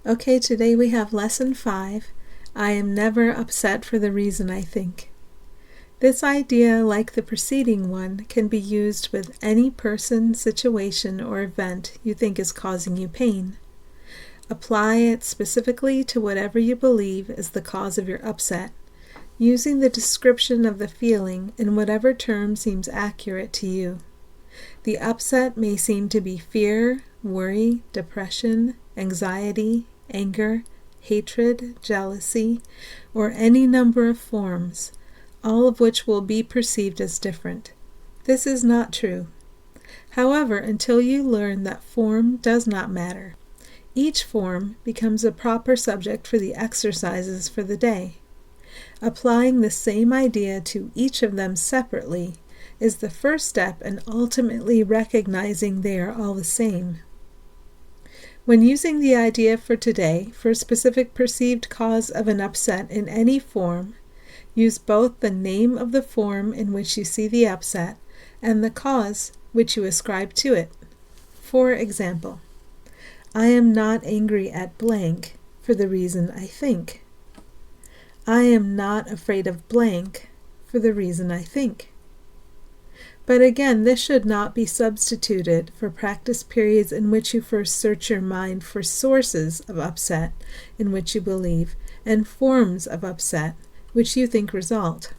Okay, today we have Lesson 5, I am never upset for the reason I think. This idea, like the preceding one, can be used with any person, situation, or event you think is causing you pain. Apply it specifically to whatever you believe is the cause of your upset, using the description of the feeling in whatever term seems accurate to you. The upset may seem to be fear, worry, depression, anxiety, anger, hatred, jealousy, or any number of forms, all of which will be perceived as different. This is not true. However, until you learn that form does not matter, each form becomes a proper subject for the exercises for the day. Applying the same idea to each of them separately is the first step in ultimately recognizing they are all the same. When using the idea for today for a specific perceived cause of an upset in any form, use both the name of the form in which you see the upset and the cause which you ascribe to it. For example, I am not angry at blank for the reason I think. I am not afraid of blank for the reason I think. But again, this should not be substituted for practice periods in which you first search your mind for sources of upset in which you believe and forms of upset which you think result.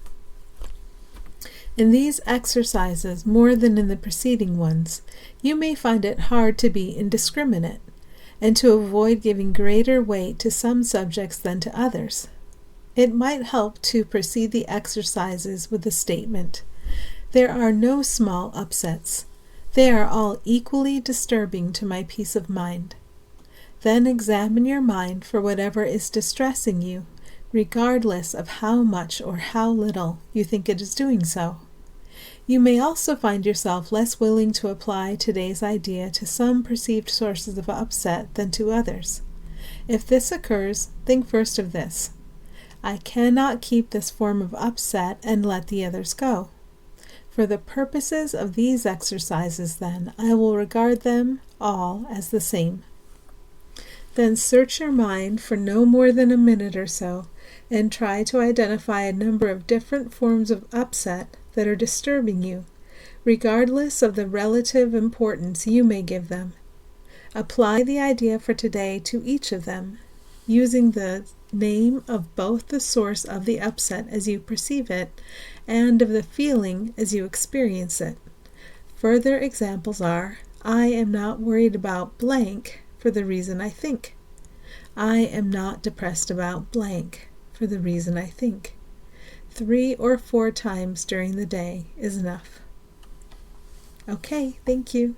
In these exercises, more than in the preceding ones, you may find it hard to be indiscriminate and to avoid giving greater weight to some subjects than to others. It might help to precede the exercises with the statement, there are no small upsets. They are all equally disturbing to my peace of mind. Then examine your mind for whatever is distressing you, regardless of how much or how little you think it is doing so. You may also find yourself less willing to apply today's idea to some perceived sources of upset than to others. If this occurs, think first of this. I cannot keep this form of upset and let the others go. For the purposes of these exercises, then, I will regard them all as the same. Then search your mind for no more than a minute or so and try to identify a number of different forms of upset that are disturbing you, regardless of the relative importance you may give them. Apply the idea for today to each of them, using the name of both the source of the upset as you perceive it and of the feeling as you experience it. Further examples are, I am not worried about blank for the reason I think. I am not depressed about blank for the reason I think. 3 or 4 times during the day is enough. Okay, thank you.